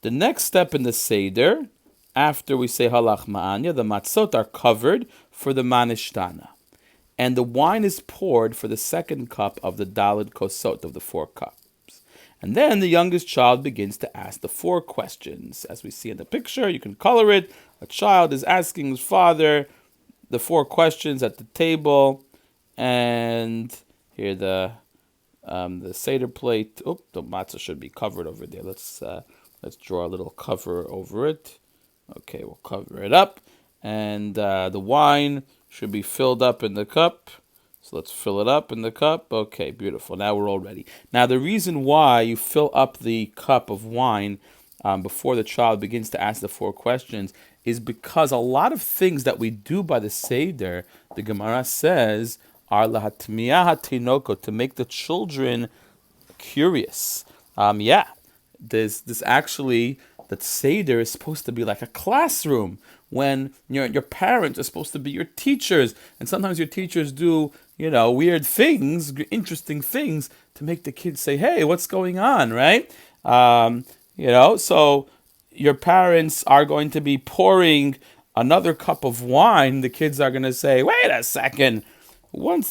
The next step in the Seder, after we say halach ma'anya, the matzot are covered for the manishtana. And the wine is poured for the second cup of the daled kosot, of the 4 cups. And then the youngest child begins to ask the 4 questions. As we see in the picture, you can color it. A child is asking his father the 4 questions at the table. And here the Seder plate. Oh, the matzah should be covered over there. Let's draw a little cover over it. Okay, we'll cover it up. And the wine should be filled up in the cup. So let's fill it up in the cup. Okay, beautiful. Now we're all ready. Now the reason why you fill up the cup of wine before the child begins to ask the 4 questions is because a lot of things that we do by the Seder, the Gemara says, are lahatmiyah hatinoko, to make the children curious. There's actually, that Seder is supposed to be like a classroom when your parents are supposed to be your teachers, and sometimes your teachers do weird things, interesting things to make the kids say, "Hey, what's going on?" Right? So your parents are going to be pouring another cup of wine. The kids are going to say, "Wait a second.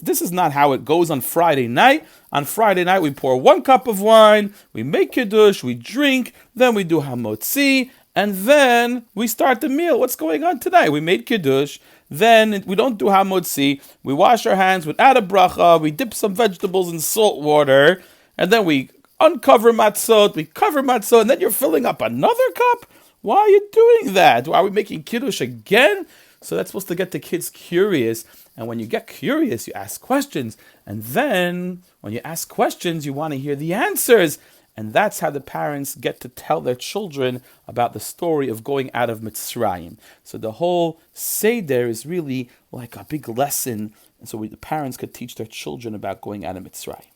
This is not how it goes on Friday night. On Friday night, we pour 1 cup of wine, we make kiddush, we drink, then we do hamotzi, and then we start the meal. What's going on tonight? We made kiddush, then we don't do hamotzi, we wash our hands without a bracha, we dip some vegetables in salt water, and then we uncover matzot, we cover matzot, and then you're filling up another cup? Why are you doing that? Why are we making kiddush again?" So that's supposed to get the kids curious. And when you get curious, you ask questions. And then when you ask questions, you want to hear the answers. And that's how the parents get to tell their children about the story of going out of Mitzrayim. So the whole Seder is really like a big lesson. And so the parents could teach their children about going out of Mitzrayim.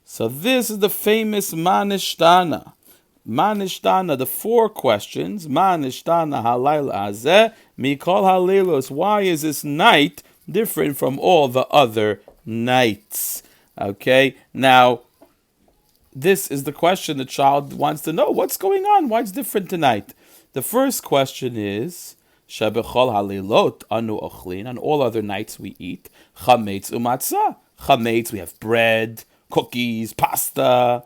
So this is the famous Manishtana. Manishtana, the 4 questions. Manishtana halayla hazeh mikol haleilos. Why is this night different from all the other nights? Okay, now this is the question the child wants to know. What's going on? Why it's different tonight? The first question is, Shebechol haleilot anu ochlin. On all other nights we eat chametz umatzah. Chametz, we have bread, cookies, pasta.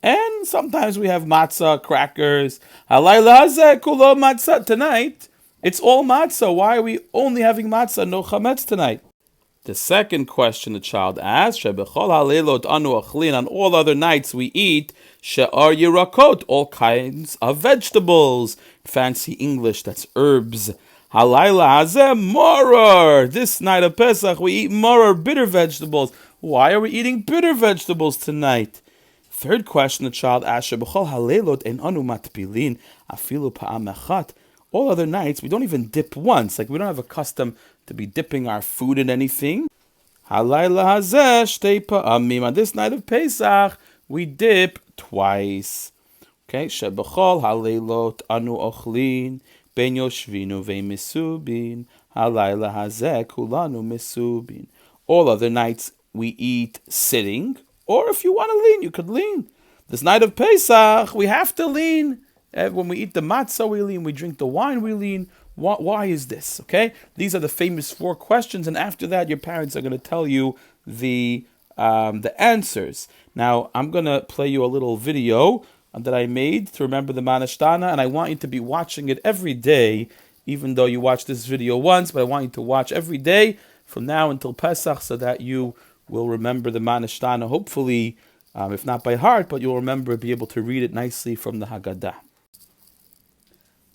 And sometimes we have matzah, crackers. Halayla hazeh kulo matzah. Tonight, it's all matzah. Why are we only having matzah, no chametz tonight? The second question the child asks, Shebechol haleilot anu achlin. On all other nights we eat she'ar yirakot, all kinds of vegetables. Fancy English, that's herbs. Halayla hazeh maror. This night of Pesach we eat maror, bitter vegetables. Why are we eating bitter vegetables tonight? Third question the child asks, Shebechol haleilot ein anu matpilin afilu pa'am echat. All other nights we don't even dip once. Like we don't have a custom to be dipping our food in anything. Halayla hazeh shtei pa'amim. On this night of Pesach we dip twice. Okay, Shebechol haleilot anu ochlin ben yoshvinu ve'misubin. Halayla hazeh kulanu misubin. All other nights we eat sitting. Or if you want to lean, you could lean. This night of Pesach, we have to lean. When we eat the matzah, we lean. We drink the wine, we lean. Why is this? Okay, these are the famous 4 questions, and after that, your parents are going to tell you the answers. Now, I'm going to play you a little video that I made to remember the Manishtana, and I want you to be watching it every day, even though you watch this video once. But I want you to watch every day from now until Pesach, so that you will remember the Manishtana, hopefully, if not by heart, but you'll remember, be able to read it nicely from the Haggadah.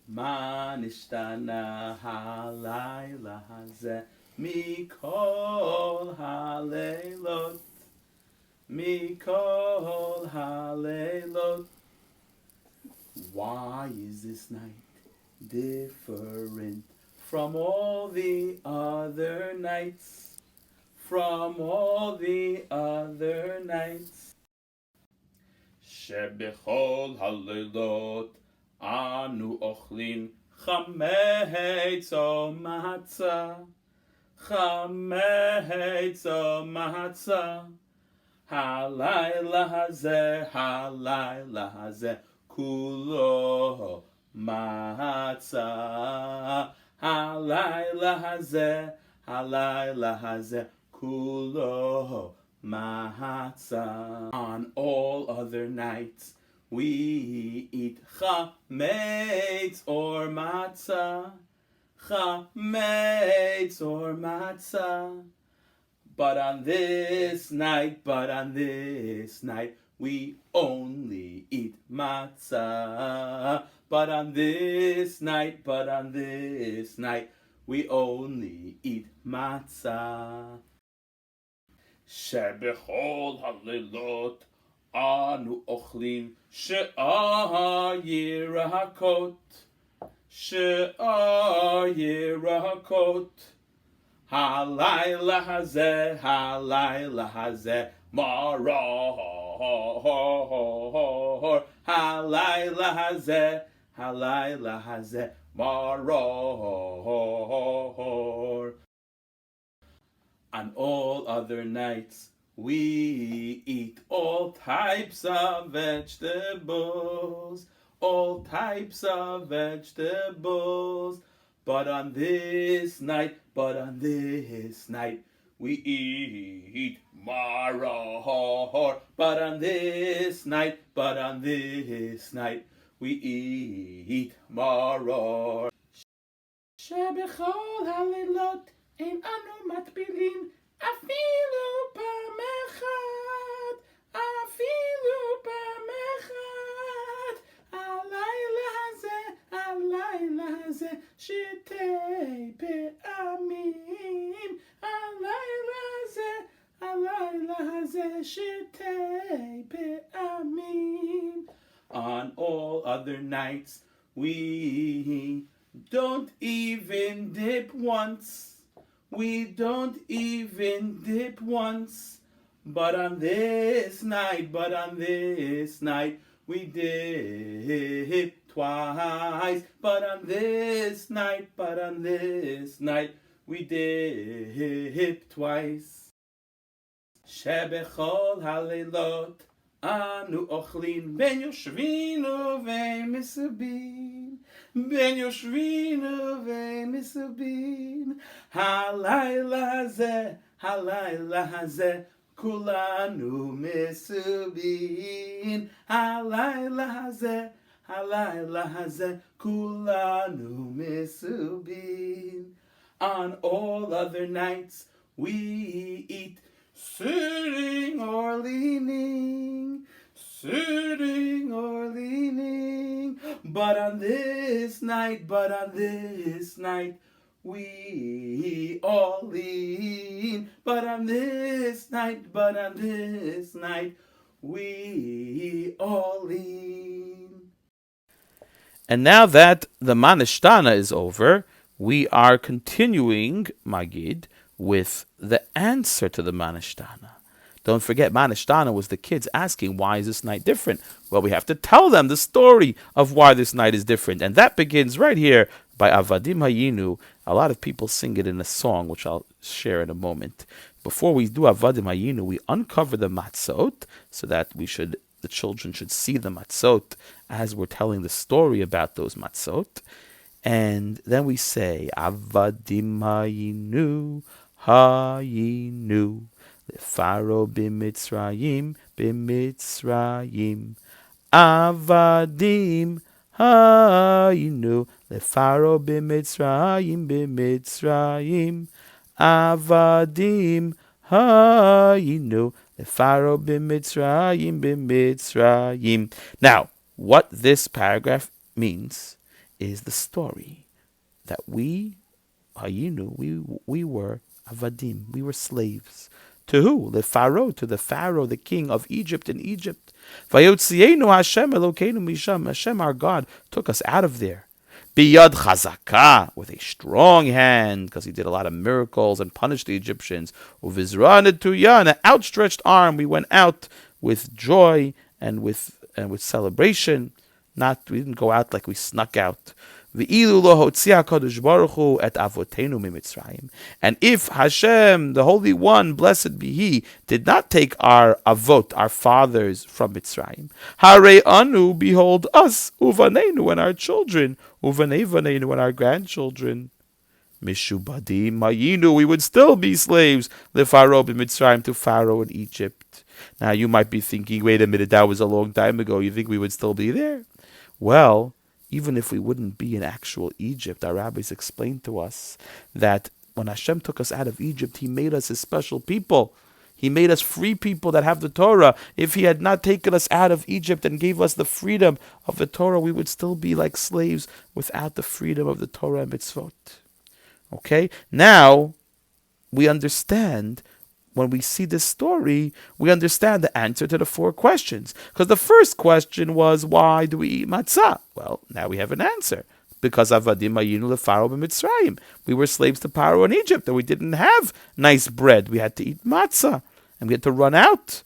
Manishtana halayla hazeh mikol haleilot, mikol haleilot. Why is this night different from all the other nights? From all the other nights. Shebechol haleilot anu ochlin chametz o matzah, chametz o matzah. Halayla hazeh kulo matzah. Halayla hazeh kulo matzah. On all other nights we eat chametz or matzah, chametz or matzah. But on this night, we only eat matzah. But on this night, we only eat matzah. Shebechol halilot anu ochlim she'ah yirakot, she'ah yirakot. Halayla hazeh, maror. Halayla hazeh, maror. On all other nights, we eat all types of vegetables, But on this night, we eat maror. But on this night, we eat maror. Shebechol halilot ein anu matpilin afilu pamechad, Alayla hazeh shetei pe'amim, Alayla hazeh shetei pe'amim. On all other nights we don't even dip once. But on this night, we dip twice. But on this night, we dip twice. Shebechol halilot anu ochlin ben yoshvinu ve'misubin, Halayla hazeh kulanu misubin, Halayla hazeh kulanu misubin. On all other nights we eat sitting or leaning. But on this night, we all lean. But on this night, we all lean. And now that the Manishtana is over, we are continuing, Magid, with the answer to the Manishtana. Don't forget, Manishtana was the kids asking, why is this night different? Well, we have to tell them the story of why this night is different. And that begins right here by Avadim Hayinu. A lot of people sing it in a song, which I'll share in a moment. Before we do Avadim Hayinu, we uncover the matzot so that the children should see the matzot as we're telling the story about those matzot. And then we say, Avadim Hayinu, Lefaro b'Mitzrayim, Avadim hayinu. Lefaro b'Mitzrayim, Avadim hayinu. Lefaro b'Mitzrayim. Now, what this paragraph means is the story that we were avadim, we were slaves. To who? To the Pharaoh, the king of Egypt in Egypt. Vayotzienu Hashem Elokeinu misham. Hashem, our God, took us out of there. Biyad chazaka, with a strong hand, because he did a lot of miracles and punished the Egyptians. Uvizra netuya, an outstretched arm. We went out with joy and with celebration. We didn't go out like we snuck out. V'ilu lo hotzia HaKadosh Baruch Hu et avotenu mimitzrayim. And if Hashem, the Holy One, blessed be He, did not take our avot, our fathers, from Mitzrayim, Hare anu, behold us, uvanenu, and our children, uvanei vanenu, and our grandchildren, Mishubadim mayinu, we would still be slaves, leFaro b'Mitzrayim, to Pharaoh in Egypt. Now you might be thinking, wait a minute, that was a long time ago. You think we would still be there? Well, even if we wouldn't be in actual Egypt, our rabbis explained to us that when Hashem took us out of Egypt, He made us His special people. He made us free people that have the Torah. If He had not taken us out of Egypt and gave us the freedom of the Torah, we would still be like slaves without the freedom of the Torah and mitzvot. Okay? Now, we understand. When we see this story, we understand the answer to the 4 questions. Because the first question was, why do we eat matzah? Well, now we have an answer. Because avadim ayinu leFaro b'Mitzrayim. We were slaves to Pharaoh in Egypt, and we didn't have nice bread. We had to eat matzah, and we had to run out.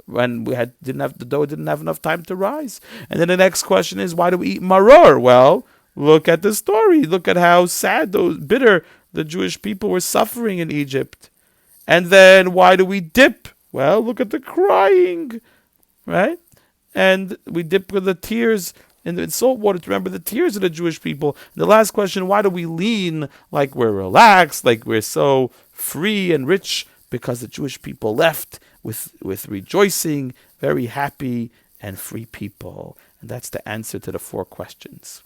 When the dough didn't have enough time to rise. And then the next question is, why do we eat maror? Well, look at the story. Look at how sad, bitter the Jewish people were suffering in Egypt. And then why do we dip? Well, look at the crying, right? And we dip with the tears in salt water to remember the tears of the Jewish people. And the last question, why do we lean like we're relaxed, like we're so free and rich? Because the Jewish people left with rejoicing, very happy and free people. And that's the answer to the 4 questions.